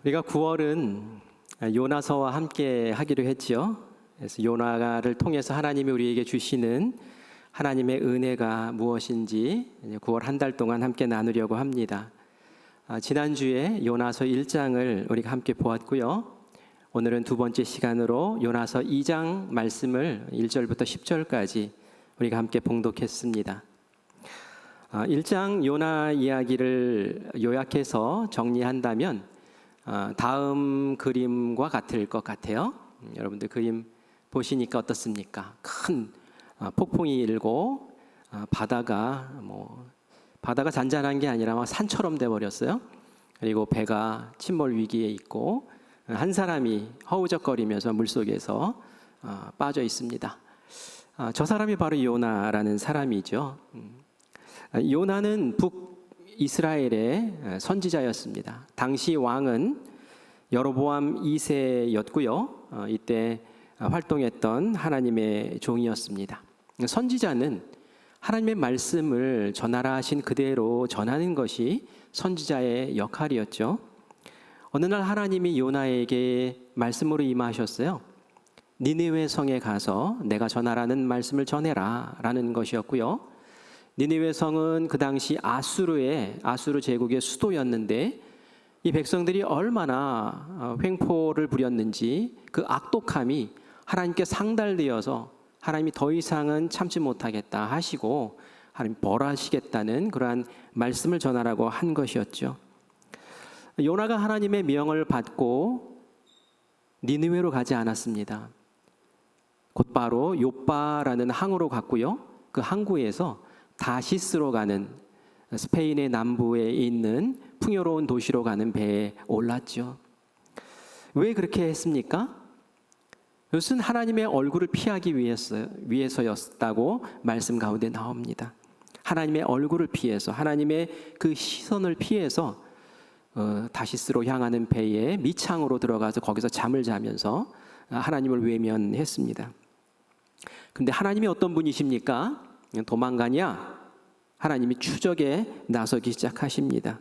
우리가 9월은 요나서와 함께 하기로 했지요. 그래서 요나를 통해서 하나님이 우리에게 주시는 하나님의 은혜가 무엇인지 9월 한 달 동안 함께 나누려고 합니다. 지난주에 요나서 1장을 우리가 함께 보았고요. 오늘은 두 번째 시간으로 요나서 2장 말씀을 1절부터 10절까지 우리가 함께 봉독했습니다. 1장 요나 이야기를 요약해서 정리한다면 다음 그림과 같을 것 같아요. 여러분들 그림 보시니까 어떻습니까? 큰 폭풍이 일고 바다가 잔잔한 게 아니라 막 산처럼 돼 버렸어요. 그리고 배가 침몰 위기에 있고 한 사람이 허우적거리면서 물속에서 빠져 있습니다. 저 사람이 바로 요나라는 사람이죠. 요나는 북이스라엘의 선지자였습니다. 당시 왕은 여로보암 2세였고요. 이때 활동했던 하나님의 종이었습니다. 선지자는 하나님의 말씀을 전하라 하신 그대로 전하는 것이 선지자의 역할이었죠. 어느 날 하나님이 요나에게 말씀으로 임하셨어요. 니느웨 성에 가서 내가 전하라는 말씀을 전해라 라는 것이었고요. 니느웨 성은 그 당시 아수르 제국의 수도였는데 이 백성들이 얼마나 횡포를 부렸는지 그 악독함이 하나님께 상달되어서 하나님이 더 이상은 참지 못하겠다 하시고 하나님 벌하시겠다는 그러한 말씀을 전하라고 한 것이었죠. 요나가 하나님의 명을 받고 니느웨로 가지 않았습니다. 곧바로 욥바라는 항으로 갔고요. 그 항구에서 다시스로 가는 스페인의 남부에 있는 풍요로운 도시로 가는 배에 올랐죠. 왜 그렇게 했습니까? 그것은 하나님의 얼굴을 피하기 위해서였다고 말씀 가운데 나옵니다. 하나님의 얼굴을 피해서, 하나님의 그 시선을 피해서 다시스로 향하는 배에 미창으로 들어가서 거기서 잠을 자면서 하나님을 외면했습니다. 그런데 하나님이 어떤 분이십니까? 도망가냐? 하나님이 추적에 나서기 시작하십니다.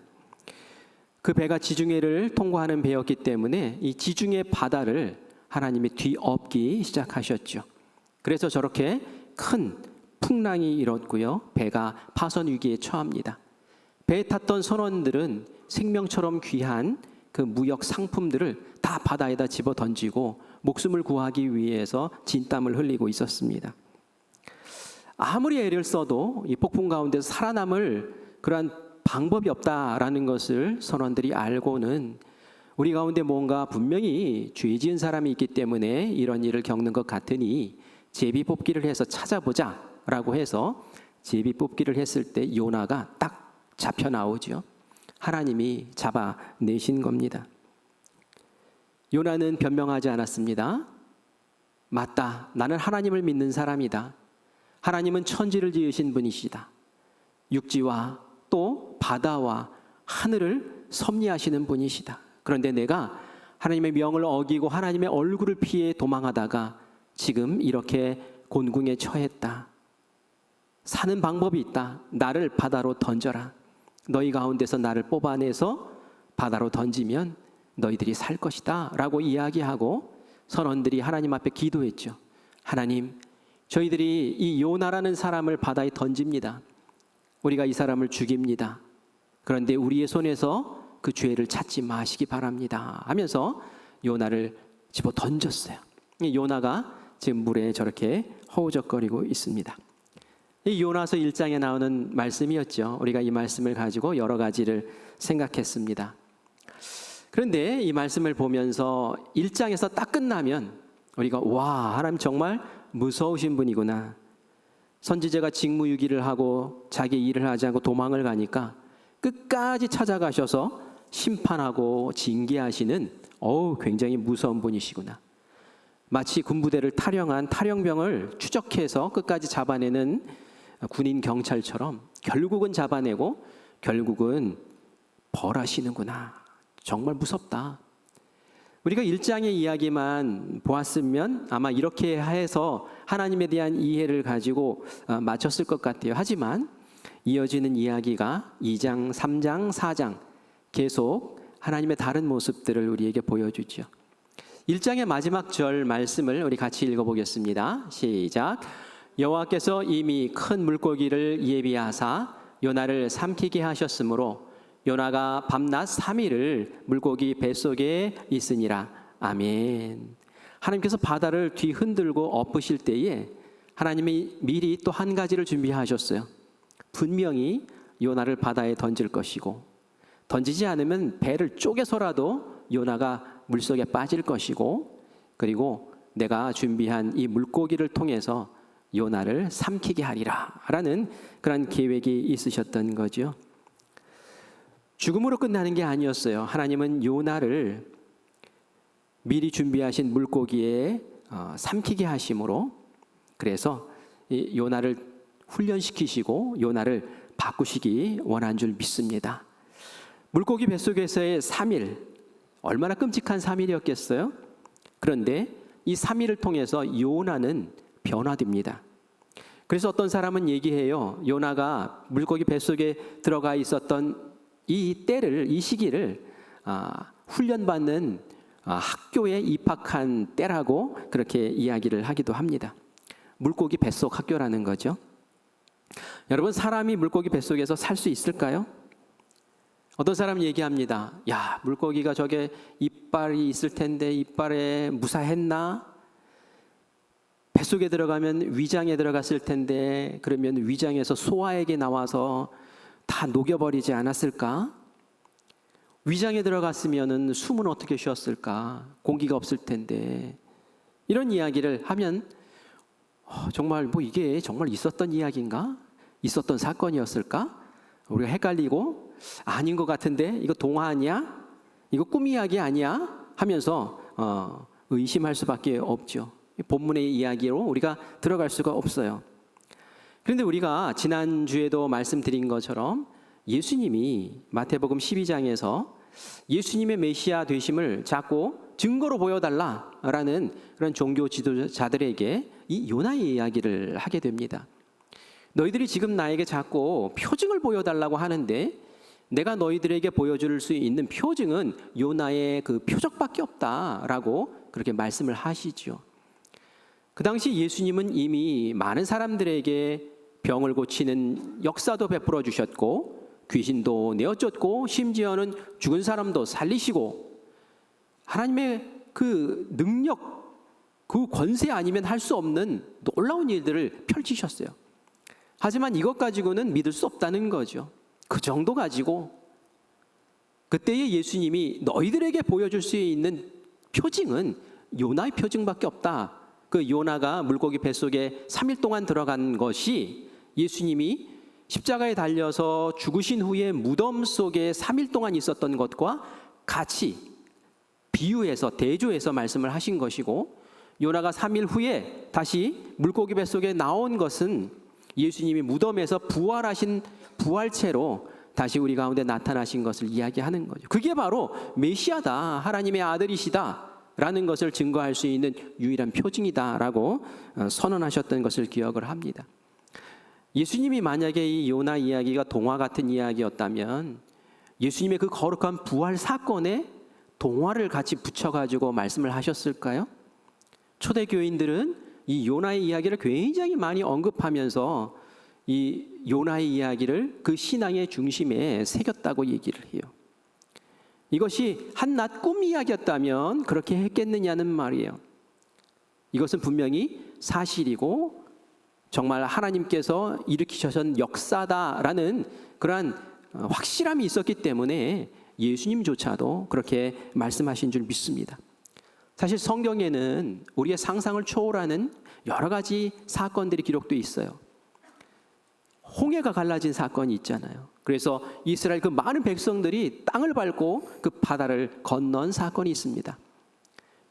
그 배가 지중해를 통과하는 배였기 때문에 이 지중해 바다를 하나님이 뒤엎기 시작하셨죠. 그래서 저렇게 큰 풍랑이 일었고요. 배가 파선 위기에 처합니다. 배에 탔던 선원들은 생명처럼 귀한 그 무역 상품들을 다 바다에다 집어 던지고 목숨을 구하기 위해서 진땀을 흘리고 있었습니다. 아무리 애를 써도 이 폭풍 가운데서 살아남을 그러한 방법이 없다라는 것을 선원들이 알고는 우리 가운데 뭔가 분명히 죄 지은 사람이 있기 때문에 이런 일을 겪는 것 같으니 제비뽑기를 해서 찾아보자 라고 해서 제비뽑기를 했을 때 요나가 딱 잡혀 나오죠. 하나님이 잡아내신 겁니다. 요나는 변명하지 않았습니다. 맞다. 나는 하나님을 믿는 사람이다. 하나님은 천지를 지으신 분이시다. 육지와 또 바다와 하늘을 섭리하시는 분이시다. 그런데 내가 하나님의 명을 어기고 하나님의 얼굴을 피해 도망하다가 지금 이렇게 곤궁에 처했다. 사는 방법이 있다. 나를 바다로 던져라. 너희 가운데서 나를 뽑아내서 바다로 던지면 너희들이 살 것이다 라고 이야기하고 선원들이 하나님 앞에 기도했죠. 하나님, 저희들이 이 요나라는 사람을 바다에 던집니다. 우리가 이 사람을 죽입니다. 그런데 우리의 손에서 그 죄를 찾지 마시기 바랍니다 하면서 요나를 집어 던졌어요. 요나가 지금 물에 저렇게 허우적거리고 있습니다. 이 요나서 1장에 나오는 말씀이었죠. 우리가 이 말씀을 가지고 여러 가지를 생각했습니다. 그런데 이 말씀을 보면서 1장에서 딱 끝나면 우리가 와, 하나님 정말 무서우신 분이구나. 선지자가 직무유기를 하고 자기 일을 하지 않고 도망을 가니까 끝까지 찾아가셔서 심판하고 징계하시는 굉장히 무서운 분이시구나. 마치 군부대를 탈영한 탈영병을 추적해서 끝까지 잡아내는 군인 경찰처럼 결국은 잡아내고 결국은 벌하시는구나. 정말 무섭다. 우리가 1장의 이야기만 보았으면 아마 이렇게 해서 하나님에 대한 이해를 가지고 마쳤을 것 같아요. 하지만 이어지는 이야기가 2장, 3장, 4장 계속 하나님의 다른 모습들을 우리에게 보여주죠. 1장의 마지막 절 말씀을 우리 같이 읽어보겠습니다. 시작. 여호와께서 이미 큰 물고기를 예비하사 요나를 삼키게 하셨으므로 요나가 밤낮 3일을 물고기 뱃속에 있으니라. 아멘. 하나님께서 바다를 뒤흔들고 엎으실 때에 하나님이 미리 또 한 가지를 준비하셨어요. 분명히 요나를 바다에 던질 것이고, 던지지 않으면 배를 쪼개서라도 요나가 물속에 빠질 것이고, 그리고 내가 준비한 이 물고기를 통해서 요나를 삼키게 하리라 라는 그런 계획이 있으셨던 거죠. 죽음으로 끝나는 게 아니었어요. 하나님은 요나를 미리 준비하신 물고기에 삼키게 하심으로, 그래서 이 요나를 훈련시키시고 요나를 바꾸시기 원한 줄 믿습니다. 물고기 뱃속에서의 3일, 얼마나 끔찍한 3일이었겠어요? 그런데 이 3일을 통해서 요나는 변화됩니다. 그래서 어떤 사람은 얘기해요. 요나가 물고기 뱃속에 들어가 있었던 이 때를, 이 시기를 훈련받는 학교에 입학한 때라고 그렇게 이야기를 하기도 합니다. 물고기 뱃속 학교라는 거죠. 여러분, 사람이 물고기 뱃속에서 살 수 있을까요? 어떤 사람은 얘기합니다. 야, 물고기가 저게 이빨이 있을 텐데 이빨에 무사했나? 뱃속에 들어가면 위장에 들어갔을 텐데 그러면 위장에서 소화액이 나와서 다 녹여버리지 않았을까? 위장에 들어갔으면 숨은 어떻게 쉬었을까? 공기가 없을 텐데. 이런 이야기를 하면 정말 뭐 이게 정말 있었던 이야기인가? 있었던 사건이었을까? 우리가 헷갈리고 아닌 것 같은데 이거 동화 아니야? 이거 꿈 이야기 아니야? 하면서 의심할 수밖에 없죠. 본문의 이야기로 우리가 들어갈 수가 없어요. 그런데 우리가 지난주에도 말씀드린 것처럼 예수님이 마태복음 12장에서 예수님의 메시아 되심을 자꾸 증거로 보여달라라는 그런 종교 지도자들에게 이 요나의 이야기를 하게 됩니다. 너희들이 지금 나에게 자꾸 표징을 보여달라고 하는데 내가 너희들에게 보여줄 수 있는 표징은 요나의 그 표적밖에 없다라고 그렇게 말씀을 하시죠. 그 당시 예수님은 이미 많은 사람들에게 병을 고치는 역사도 베풀어 주셨고 귀신도 내어쫓고 심지어는 죽은 사람도 살리시고 하나님의 그 능력, 그 권세 아니면 할 수 없는 놀라운 일들을 펼치셨어요. 하지만 이것 가지고는 믿을 수 없다는 거죠. 그 정도 가지고 그때의 예수님이 너희들에게 보여줄 수 있는 표징은 요나의 표징밖에 없다. 그 요나가 물고기 뱃속에 3일 동안 들어간 것이 예수님이 십자가에 달려서 죽으신 후에 무덤 속에 3일 동안 있었던 것과 같이 비유해서 대조해서 말씀을 하신 것이고, 요나가 3일 후에 다시 물고기 뱃속에 나온 것은 예수님이 무덤에서 부활하신 부활체로 다시 우리 가운데 나타나신 것을 이야기하는 거죠. 그게 바로 메시아다, 하나님의 아들이시다 라는 것을 증거할 수 있는 유일한 표징이다라고 선언하셨던 것을 기억을 합니다. 예수님이 만약에 이 요나 이야기가 동화 같은 이야기였다면 예수님의 그 거룩한 부활 사건에 동화를 같이 붙여가지고 말씀을 하셨을까요? 초대교인들은 이 요나의 이야기를 굉장히 많이 언급하면서 이 요나의 이야기를 그 신앙의 중심에 새겼다고 얘기를 해요. 이것이 한낱 꿈 이야기였다면 그렇게 했겠느냐는 말이에요. 이것은 분명히 사실이고 정말 하나님께서 일으키셨던 역사다라는 그러한 확실함이 있었기 때문에 예수님조차도 그렇게 말씀하신 줄 믿습니다. 사실 성경에는 우리의 상상을 초월하는 여러 가지 사건들이 기록되어 있어요. 홍해가 갈라진 사건이 있잖아요. 그래서 이스라엘 그 많은 백성들이 땅을 밟고 그 바다를 건넌 사건이 있습니다.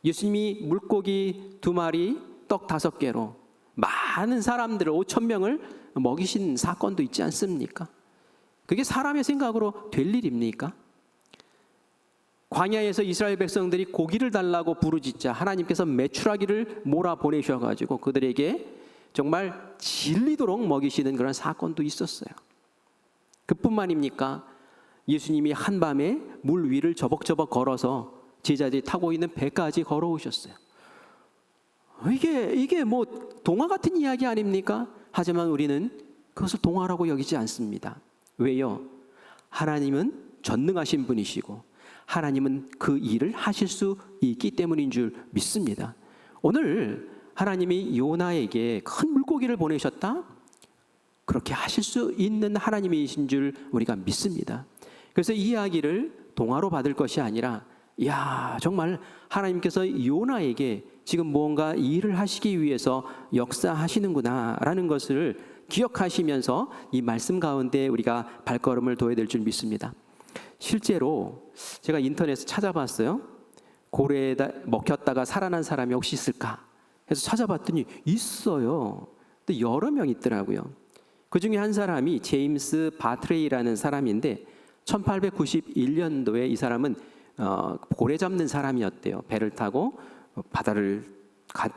예수님이 물고기 2마리, 떡 5개로 많은 사람들을 5,000명을 먹이신 사건도 있지 않습니까? 그게 사람의 생각으로 될 일입니까? 광야에서 이스라엘 백성들이 고기를 달라고 부르짖자 하나님께서 메추라기를 몰아보내셔가지고 그들에게 정말 질리도록 먹이시는 그런 사건도 있었어요. 그뿐만입니까? 예수님이 한밤에 물 위를 저벅저벅 걸어서 제자들이 타고 있는 배까지 걸어오셨어요. 이게 뭐 동화 같은 이야기 아닙니까? 하지만 우리는 그것을 동화라고 여기지 않습니다. 왜요? 하나님은 전능하신 분이시고 하나님은 그 일을 하실 수 있기 때문인 줄 믿습니다. 오늘 하나님이 요나에게 큰 물고기를 보내셨다? 그렇게 하실 수 있는 하나님이신 줄 우리가 믿습니다. 그래서 이 이야기를 동화로 받을 것이 아니라 정말 하나님께서 요나에게 지금 무언가 일을 하시기 위해서 역사하시는구나라는 것을 기억하시면서 이 말씀 가운데 우리가 발걸음을 둬야 될 줄 믿습니다. 실제로 제가 인터넷에서 찾아봤어요. 고래에 먹혔다가 살아난 사람이 혹시 있을까 해서 찾아봤더니 있어요. 근데 여러 명 있더라고요. 그 중에 한 사람이 제임스 바트레이라는 사람인데 1891년도에 이 사람은 고래 잡는 사람이었대요. 배를 타고 바다를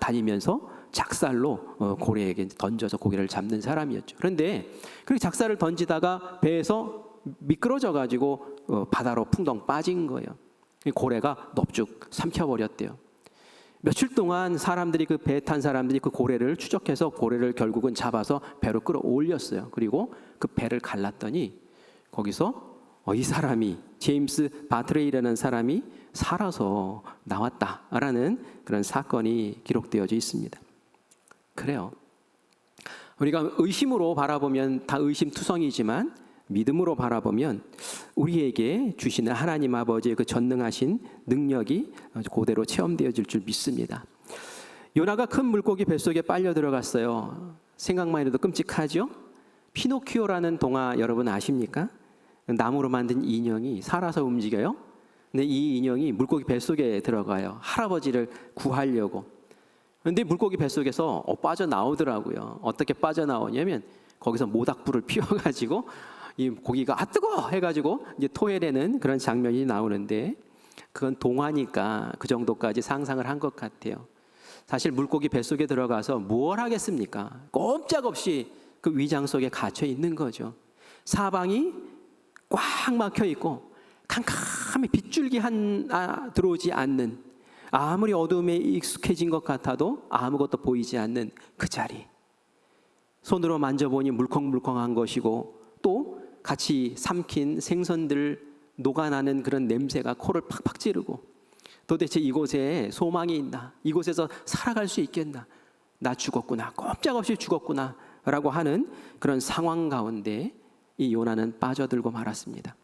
다니면서 작살로 고래에게 던져서 고기를 잡는 사람이었죠. 그런데 그 작살을 던지다가 배에서 미끄러져 가지고 바다로 풍덩 빠진 거예요. 고래가 넙죽 삼켜버렸대요. 며칠 동안 사람들이 그 배 탄 사람들이 그 고래를 추적해서 고래를 결국은 잡아서 배로 끌어올렸어요. 그리고 그 배를 갈랐더니 거기서 이 사람이 제임스 바트레이라는 사람이 살아서 나왔다라는 그런 사건이 기록되어져 있습니다. 그래요. 우리가 의심으로 바라보면 다 의심투성이지만 믿음으로 바라보면 우리에게 주시는 하나님 아버지의 그 전능하신 능력이 그대로 체험되어질 줄 믿습니다. 요나가 큰 물고기 뱃속에 빨려 들어갔어요. 생각만 해도 끔찍하죠? 피노키오라는 동화 여러분 아십니까? 나무로 만든 인형이 살아서 움직여요. 근데 이 인형이 물고기 뱃속에 들어가요. 할아버지를 구하려고. 근데 물고기 뱃속에서 빠져나오더라고요. 어떻게 빠져나오냐면 거기서 모닥불을 피워가지고 이 고기가 뜨거워 해가지고 이제 토해내는 그런 장면이 나오는데 그건 동화니까 그 정도까지 상상을 한 것 같아요. 사실 물고기 뱃속에 들어가서 뭘 하겠습니까? 꼼짝없이 그 위장 속에 갇혀 있는 거죠. 사방이 꽉 막혀 있고 캄캄히 빗줄기 하나 들어오지 않는, 아무리 어둠에 익숙해진 것 같아도 아무것도 보이지 않는 그 자리. 손으로 만져보니 물컹물컹한 것이고 또 같이 삼킨 생선들 녹아나는 그런 냄새가 코를 팍팍 찌르고 도대체 이곳에 소망이 있나? 이곳에서 살아갈 수 있겠나? 나 죽었구나. 꼼짝없이 죽었구나. 라고 하는 그런 상황 가운데 이 요나는 빠져들고 말았습니다.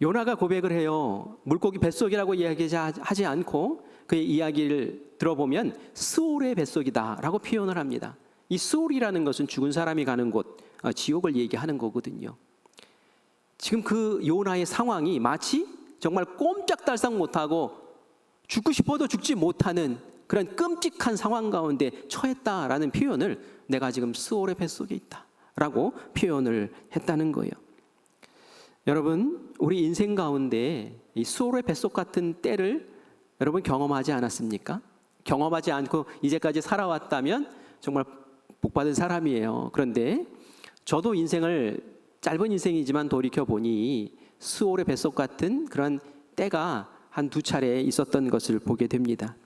요나가 고백을 해요. 물고기 뱃속이라고 이야기하지 않고 그의 이야기를 들어보면 스올의 뱃속이다 라고 표현을 합니다. 이 스올이라는 것은 죽은 사람이 가는 곳, 지옥을 얘기하는 거거든요. 지금 그 요나의 상황이 마치 정말 꼼짝달싹 못하고 죽고 싶어도 죽지 못하는 그런 끔찍한 상황 가운데 처했다라는 표현을 내가 지금 스올의 뱃속에 있다라고 표현을 했다는 거예요. 여러분, 우리 인생 가운데 이 스올의 뱃속 같은 때를 여러분 경험하지 않았습니까? 경험하지 않고 이제까지 살아왔다면 정말 복받은 사람이에요. 그런데 저도 인생을 짧은 인생이지만 돌이켜보니 스올의 뱃속 같은 그런 때가 한두 차례 있었던 것을 보게 됩니다.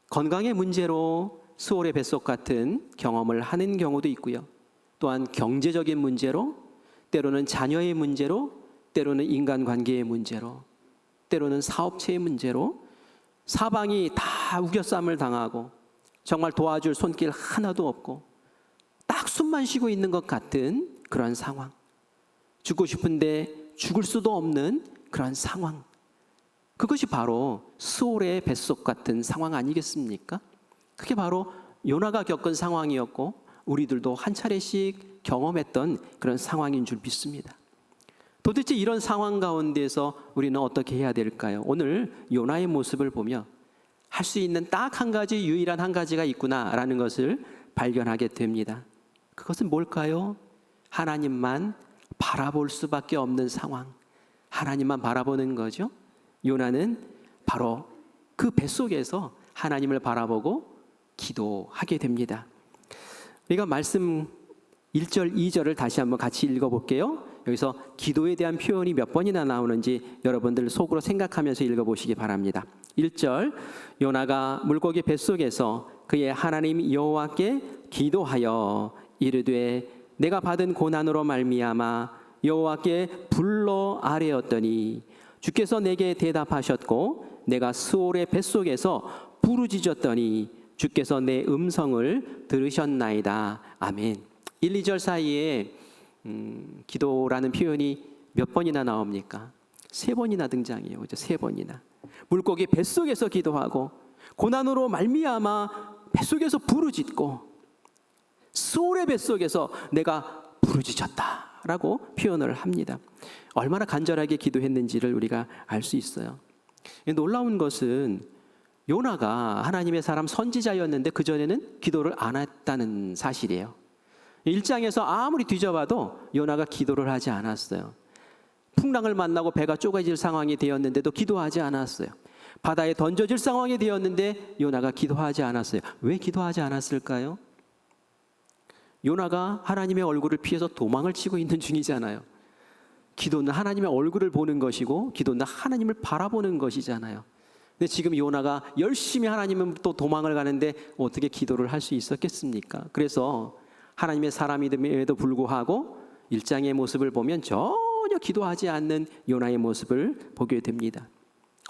건강의 문제로 스올의 뱃속 같은 경험을 하는 경우도 있고요. 또한 경제적인 문제로, 때로는 자녀의 문제로, 때로는 인간관계의 문제로, 때로는 사업체의 문제로 사방이 다 우겨쌈을 당하고 정말 도와줄 손길 하나도 없고 딱 숨만 쉬고 있는 것 같은 그런 상황. 죽고 싶은데 죽을 수도 없는 그런 상황. 그것이 바로 스올의 뱃속 같은 상황 아니겠습니까? 그게 바로 요나가 겪은 상황이었고 우리들도 한 차례씩 경험했던 그런 상황인 줄 믿습니다. 도대체 이런 상황 가운데서 우리는 어떻게 해야 될까요? 오늘 요나의 모습을 보며 할 수 있는 딱 한 가지, 유일한 한 가지가 있구나라는 것을 발견하게 됩니다. 그것은 뭘까요? 하나님만 바라볼 수밖에 없는 상황. 하나님만 바라보는 거죠. 요나는 바로 그 뱃속에서 하나님을 바라보고 기도하게 됩니다. 우리가 말씀 1절, 2절을 다시 한번 같이 읽어볼게요. 여기서 기도에 대한 표현이 몇 번이나 나오는지 여러분들 속으로 생각하면서 읽어보시기 바랍니다. 1절, 요나가 물고기 뱃속에서 그의 하나님 여호와께 기도하여 이르되 내가 받은 고난으로 말미암아 여호와께 불러 아뢰었더니 주께서 내게 대답하셨고 내가 스올의 뱃속에서 부르짖었더니 주께서 내 음성을 들으셨나이다. 아멘. 1, 2절 사이에 기도라는 표현이 몇 번이나 나옵니까? 3번이나 등장해요. 그죠? 3번이나. 물고기 뱃속에서 기도하고 고난으로 말미암아 뱃속에서 부르짖고 스올의 뱃속에서 내가 부르짖었다라고 표현을 합니다. 얼마나 간절하게 기도했는지를 우리가 알 수 있어요. 놀라운 것은 요나가 하나님의 사람 선지자였는데 그전에는 기도를 안 했다는 사실이에요. 1장에서 아무리 뒤져봐도 요나가 기도를 하지 않았어요. 풍랑을 만나고 배가 쪼개질 상황이 되었는데도 기도하지 않았어요. 바다에 던져질 상황이 되었는데 요나가 기도하지 않았어요. 왜 기도하지 않았을까요? 요나가 하나님의 얼굴을 피해서 도망을 치고 있는 중이잖아요. 기도는 하나님의 얼굴을 보는 것이고 기도는 하나님을 바라보는 것이잖아요. 근데 지금 요나가 열심히 하나님은 또 도망을 가는데 어떻게 기도를 할 수 있었겠습니까? 그래서 하나님의 사람임에도 불구하고 1장의 모습을 보면 전혀 기도하지 않는 요나의 모습을 보게 됩니다.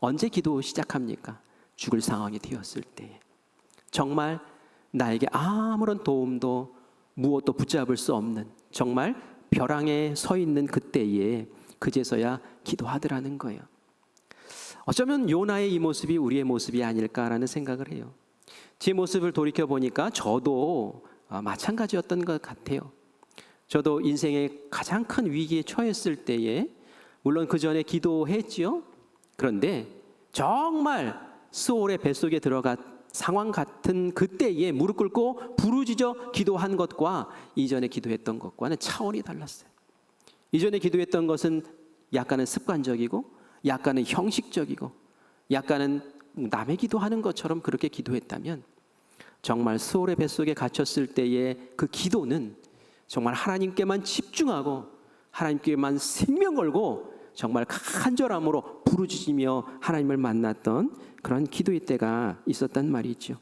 언제 기도 시작합니까? 죽을 상황이 되었을 때. 정말 나에게 아무런 도움도 무엇도 붙잡을 수 없는 정말 벼랑에 서 있는 그때에 그제서야 기도하더라는 거예요. 어쩌면 요나의 이 모습이 우리의 모습이 아닐까라는 생각을 해요. 제 모습을 돌이켜보니까 저도 마찬가지였던 것 같아요. 저도 인생의 가장 큰 위기에 처했을 때에 물론 그 전에 기도했지요. 그런데 정말 스올의 뱃속에 들어간 상황 같은 그때에 무릎 꿇고 부르짖어 기도한 것과 이전에 기도했던 것과는 차원이 달랐어요. 이전에 기도했던 것은 약간은 습관적이고 약간은 형식적이고 약간은 남의 기도하는 것처럼 그렇게 기도했다면 정말 스올의 뱃속에 갇혔을 때의 그 기도는 정말 하나님께만 집중하고 하나님께만 생명 걸고 정말 간절함으로 부르짖으며 하나님을 만났던 그런 기도의 때가 있었단 말이죠.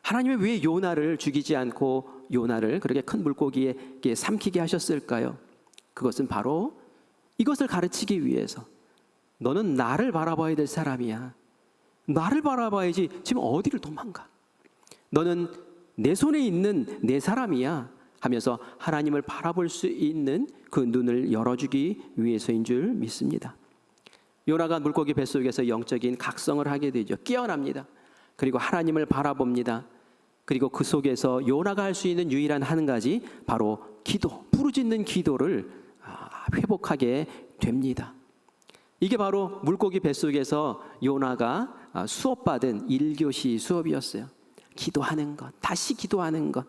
하나님은 왜 요나를 죽이지 않고 요나를 그렇게 큰 물고기에 삼키게 하셨을까요? 그것은 바로 이것을 가르치기 위해서 너는 나를 바라봐야 될 사람이야. 나를 바라봐야지 지금 어디를 도망가. 너는 내 손에 있는 내 사람이야 하면서 하나님을 바라볼 수 있는 그 눈을 열어주기 위해서인 줄 믿습니다. 요나가 물고기 뱃속에서 영적인 각성을 하게 되죠. 깨어납니다. 그리고 하나님을 바라봅니다. 그리고 그 속에서 요나가 할 수 있는 유일한 한 가지 바로 기도, 부르짖는 기도를 회복하게 됩니다. 이게 바로 물고기 뱃속에서 요나가 수업받은 1교시 수업이었어요. 기도하는 것, 다시 기도하는 것.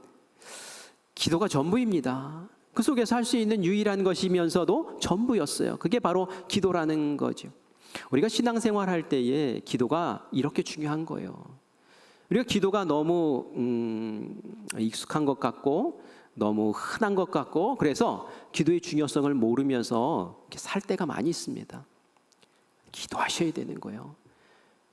기도가 전부입니다. 그 속에서 할 수 있는 유일한 것이면서도 전부였어요. 그게 바로 기도라는 거죠. 우리가 신앙생활 할 때에 기도가 이렇게 중요한 거예요. 우리가 기도가 너무 익숙한 것 같고 너무 흔한 것 같고 그래서 기도의 중요성을 모르면서 이렇게 살 때가 많이 있습니다. 기도하셔야 되는 거예요.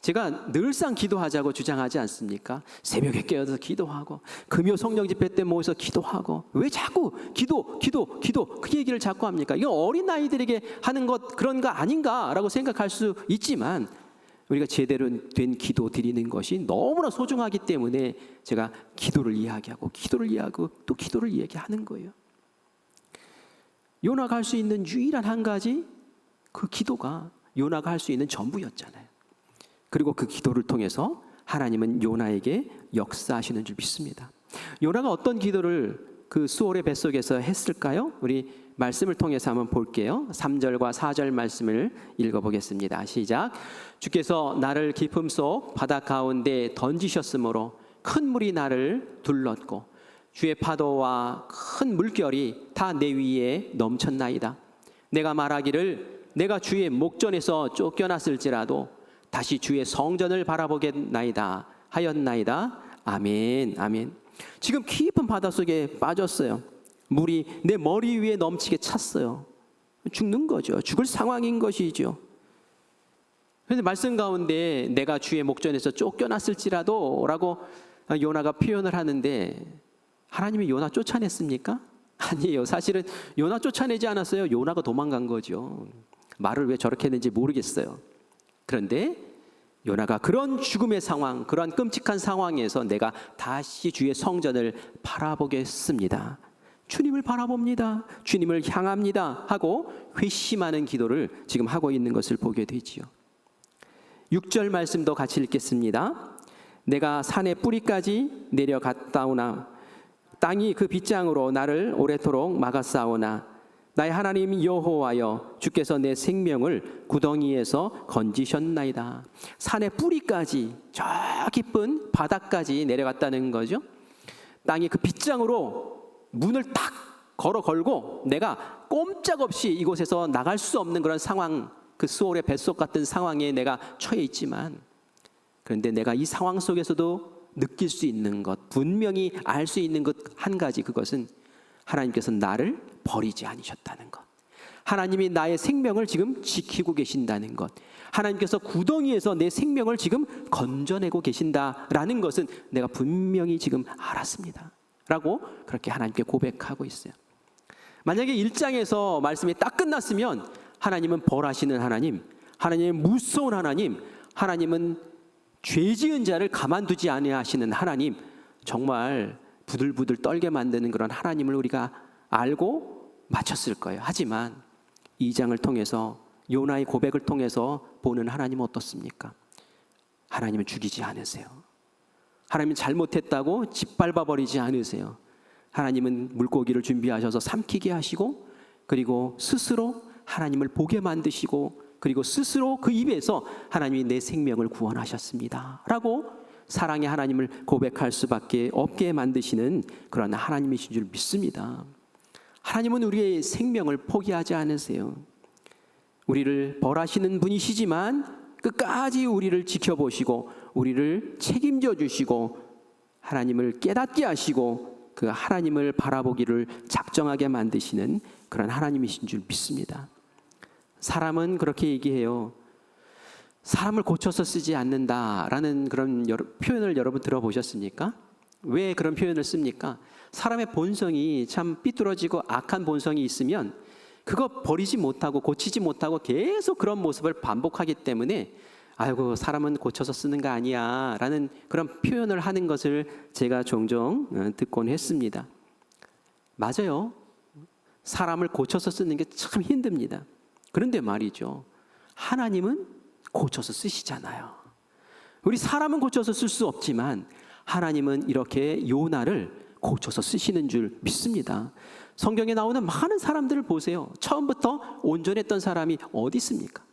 제가 늘상 기도하자고 주장하지 않습니까? 새벽에 깨어서 기도하고 금요 성령 집회 때 모여서 기도하고 왜 자꾸 기도 그 얘기를 자꾸 합니까? 이건 어린아이들에게 하는 것 그런 거 아닌가라고 생각할 수 있지만 우리가 제대로 된 기도 드리는 것이 너무나 소중하기 때문에 제가 기도를 이야기하고 또 기도를 이야기하는 거예요. 요나가 할 수 있는 유일한 한 가지 그 기도가 요나가 할 수 있는 전부였잖아요. 그리고 그 기도를 통해서 하나님은 요나에게 역사하시는 줄 믿습니다. 요나가 어떤 기도를 그 수올의 뱃속에서 했을까요? 우리 말씀을 통해서 한번 볼게요. 3절과 4절 말씀을 읽어보겠습니다. 시작. 주께서 나를 깊음 속 바다 가운데 던지셨으므로 큰 물이 나를 둘렀고 주의 파도와 큰 물결이 다 내 위에 넘쳤나이다. 내가 말하기를 내가 주의 목전에서 쫓겨났을지라도 다시 주의 성전을 바라보겠나이다 하였나이다. 아멘. 아멘. 지금 깊은 바닷속에 빠졌어요. 물이 내 머리 위에 넘치게 찼어요. 죽는 거죠. 죽을 상황인 것이죠. 그런데 말씀 가운데 내가 주의 목전에서 쫓겨났을지라도 라고 요나가 표현을 하는데, 하나님이 요나 쫓아냈습니까? 아니에요. 사실은 요나 쫓아내지 않았어요. 요나가 도망간 거죠. 말을 왜 저렇게 했는지 모르겠어요. 그런데 요나가 그런 죽음의 상황, 그런 끔찍한 상황에서 내가 다시 주의 성전을 바라보겠습니다, 주님을 바라봅니다, 주님을 향합니다 하고 회심하는 기도를 지금 하고 있는 것을 보게 되지요. 6절 말씀도 같이 읽겠습니다. 내가 산의 뿌리까지 내려갔다오나 땅이 그 빗장으로 나를 오래도록 막았사오나 나의 하나님 여호와여, 주께서 내 생명을 구덩이에서 건지셨나이다. 산의 뿌리까지, 저 깊은 바닥까지 내려갔다는 거죠. 땅이 그 빗장으로 문을 딱 걸어 걸고 내가 꼼짝없이 이곳에서 나갈 수 없는 그런 상황, 그 수월의 뱃속 같은 상황에 내가 처해 있지만, 그런데 내가 이 상황 속에서도 느낄 수 있는 것, 분명히 알 수 있는 것 한 가지, 그것은 하나님께서 나를 버리지 않으셨다는 것, 하나님이 나의 생명을 지금 지키고 계신다는 것, 하나님께서 구덩이에서 내 생명을 지금 건져내고 계신다라는 것은 내가 분명히 지금 알았습니다 라고 그렇게 하나님께 고백하고 있어요. 만약에 1장에서 말씀이 딱 끝났으면 하나님은 벌하시는 하나님, 하나님은 무서운 하나님, 하나님은 죄 지은 자를 가만두지 아니하시는 하나님, 정말 부들부들 떨게 만드는 그런 하나님을 우리가 알고 마쳤을 거예요. 하지만 2장을 통해서, 요나의 고백을 통해서 보는 하나님은 어떻습니까? 하나님은 죽이지 않으세요. 하나님은 잘못했다고 짓밟아버리지 않으세요. 하나님은 물고기를 준비하셔서 삼키게 하시고, 그리고 스스로 하나님을 보게 만드시고, 그리고 스스로 그 입에서 하나님이 내 생명을 구원하셨습니다 라고 사랑의 하나님을 고백할 수밖에 없게 만드시는 그런 하나님이신 줄 믿습니다. 하나님은 우리의 생명을 포기하지 않으세요. 우리를 벌하시는 분이시지만 끝까지 우리를 지켜보시고 우리를 책임져 주시고 하나님을 깨닫게 하시고 그 하나님을 바라보기를 작정하게 만드시는 그런 하나님이신 줄 믿습니다. 사람은 그렇게 얘기해요. 사람을 고쳐서 쓰지 않는다라는 그런 표현을 여러분 들어보셨습니까? 왜 그런 표현을 씁니까? 사람의 본성이 참 삐뚤어지고 악한 본성이 있으면 그거 버리지 못하고 고치지 못하고 계속 그런 모습을 반복하기 때문에 아이고 사람은 고쳐서 쓰는 거 아니야 라는 그런 표현을 하는 것을 제가 종종 듣곤 했습니다. 맞아요. 사람을 고쳐서 쓰는 게 참 힘듭니다. 그런데 말이죠, 하나님은 고쳐서 쓰시잖아요. 우리 사람은 고쳐서 쓸 수 없지만 하나님은 이렇게 요나를 고쳐서 쓰시는 줄 믿습니다. 성경에 나오는 많은 사람들을 보세요. 처음부터 온전했던 사람이 어디 있습니까?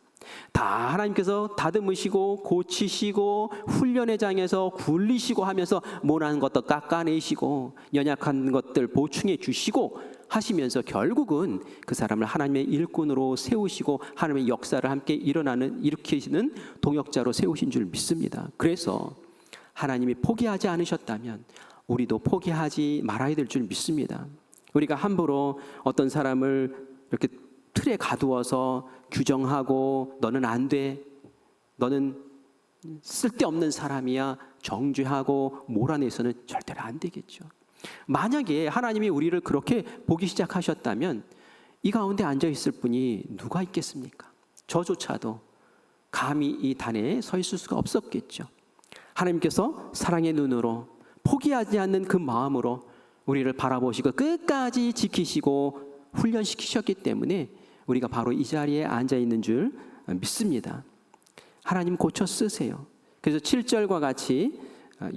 다 하나님께서 다듬으시고 고치시고 훈련의 장에서 굴리시고 하면서 모난 것도 깎아내시고 연약한 것들 보충해 주시고 하시면서 결국은 그 사람을 하나님의 일꾼으로 세우시고 하나님의 역사를 함께 일으키시는 동역자로 세우신 줄 믿습니다. 그래서 하나님이 포기하지 않으셨다면 우리도 포기하지 말아야 될 줄 믿습니다. 우리가 함부로 어떤 사람을 이렇게 틀에 가두어서 규정하고 너는 안 돼, 너는 쓸데없는 사람이야 정죄하고 몰아내서는 절대로 안 되겠죠. 만약에 하나님이 우리를 그렇게 보기 시작하셨다면 이 가운데 앉아있을 분이 누가 있겠습니까? 저조차도 감히 이 단에 서 있을 수가 없었겠죠. 하나님께서 사랑의 눈으로 포기하지 않는 그 마음으로 우리를 바라보시고 끝까지 지키시고 훈련시키셨기 때문에 우리가 바로 이 자리에 앉아있는 줄 믿습니다. 하나님 고쳐 쓰세요. 그래서 7절과 같이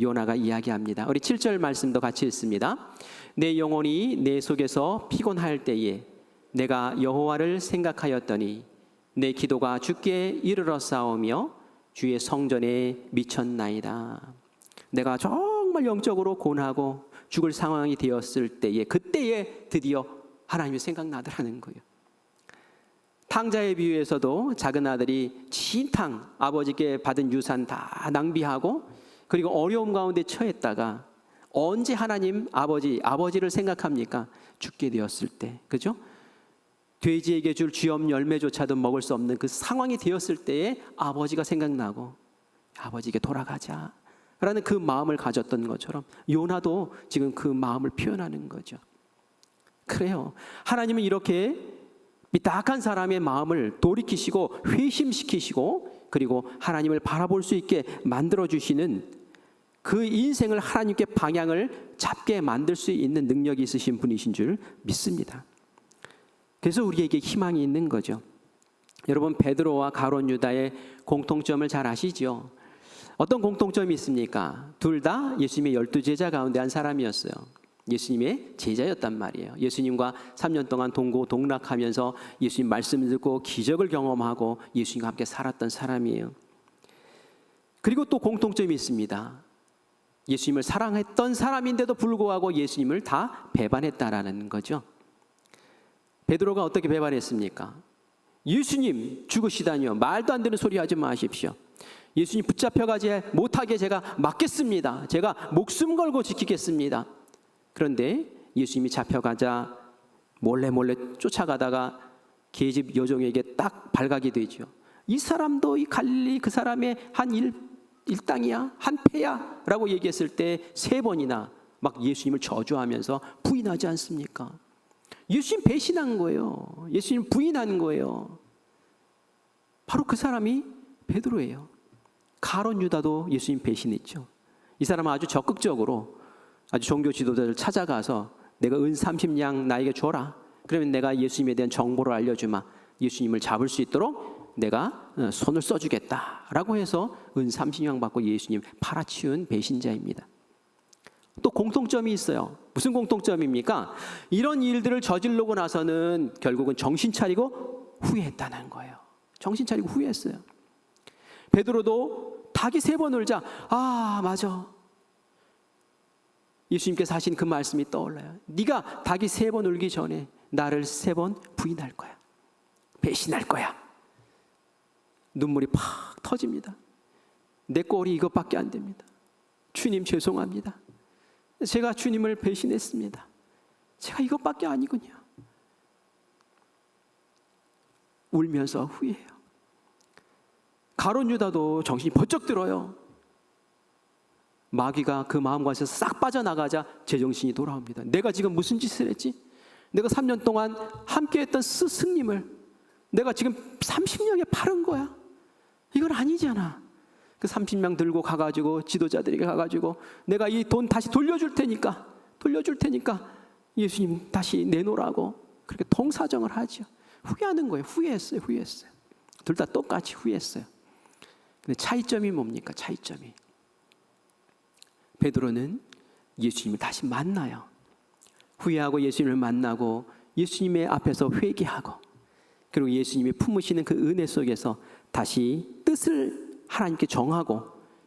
요나가 이야기합니다. 우리 7절 말씀도 같이 읽습니다. 내 영혼이 내 속에서 피곤할 때에 내가 여호와를 생각하였더니 내 기도가 주께 이르렀사오며 주의 성전에 미쳤나이다. 내가 정말 영적으로 고난하고 죽을 상황이 되었을 때에 그때에 드디어 하나님이 생각나더라는 거예요. 탕자의 비유에서도 작은 아들이 진탕 아버지께 받은 유산 다 낭비하고 그리고 어려움 가운데 처했다가 언제 하나님 아버지를 생각합니까? 죽게 되었을 때, 그죠? 돼지에게 줄 쥐엄 열매조차도 먹을 수 없는 그 상황이 되었을 때에 아버지가 생각나고 아버지에게 돌아가자 라는 그 마음을 가졌던 것처럼 요나도 지금 그 마음을 표현하는 거죠. 그래요. 하나님은 이렇게 삐딱한 사람의 마음을 돌이키시고 회심시키시고 그리고 하나님을 바라볼 수 있게 만들어주시는 그 인생을 하나님께 방향을 잡게 만들 수 있는 능력이 있으신 분이신 줄 믿습니다. 그래서 우리에게 희망이 있는 거죠. 여러분, 베드로와 가룟 유다의 공통점을 잘 아시죠? 어떤 공통점이 있습니까? 둘 다 예수님의 12제자 가운데 한 사람이었어요. 예수님의 제자였단 말이에요. 예수님과 3년 동안 동고동락하면서 예수님 말씀을 듣고 기적을 경험하고 예수님과 함께 살았던 사람이에요. 그리고 또 공통점이 있습니다. 예수님을 사랑했던 사람인데도 불구하고 예수님을 다 배반했다라는 거죠. 베드로가 어떻게 배반했습니까? 예수님 죽으시다니요. 말도 안 되는 소리 하지 마십시오. 예수님 붙잡혀가지 못하게 제가 막겠습니다. 제가 목숨 걸고 지키겠습니다. 그런데 예수님이 잡혀가자 몰래 쫓아가다가 계집 여종에게 딱 발각이 되죠. 이 사람도 이 갈릴리 그 사람의 한 일당이야, 한 패야 라고 얘기했을 때 3번이나 막 예수님을 저주하면서 부인하지 않습니까? 예수님 배신한 거예요. 예수님 부인한 거예요. 바로 그 사람이 베드로예요. 가룟 유다도 예수님 배신했죠. 이 사람은 아주 적극적으로 아주 종교 지도자를 찾아가서 내가 은 30냥 나에게 줘라. 그러면 내가 예수님에 대한 정보를 알려주마. 예수님을 잡을 수 있도록 내가 손을 써주겠다라고 해서 은 30냥 받고 예수님 팔아치운 배신자입니다. 또 공통점이 있어요. 무슨 공통점입니까? 이런 일들을 저지르고 나서는 결국은 정신 차리고 후회했다는 거예요. 정신 차리고 후회했어요. 베드로도 닭이 3번 울자 맞아. 예수님께서 하신 그 말씀이 떠올라요. 네가 닭이 3번 울기 전에 나를 3번 부인할 거야. 배신할 거야. 눈물이 팍 터집니다. 내 꼴이 이것밖에 안 됩니다. 주님 죄송합니다. 제가 주님을 배신했습니다. 제가 이것밖에 아니군요. 울면서 후회해요. 가룟 유다도 정신이 번쩍 들어요. 마귀가 그 마음가에서 싹 빠져나가자 제정신이 돌아옵니다. 내가 지금 무슨 짓을 했지? 내가 3년 동안 함께했던 스승님을 내가 지금 30명에 팔은 거야. 이건 아니잖아. 그 30명 들고 가가지고 지도자들에게 가가지고 내가 이 돈 다시 돌려줄 테니까 예수님 다시 내놓으라고 그렇게 통사정을 하죠. 후회하는 거예요. 후회했어요. 둘 다 똑같이 후회했어요. 근데 차이점이 뭡니까? 차이점이 베드로는 예수님을 다시 만나요. 후회하고 예수님을 만나고 예수님의 앞에서 회개하고 그리고 예수님이 품으시는 그 은혜 속에서 다시 뜻을 하나님께 정하고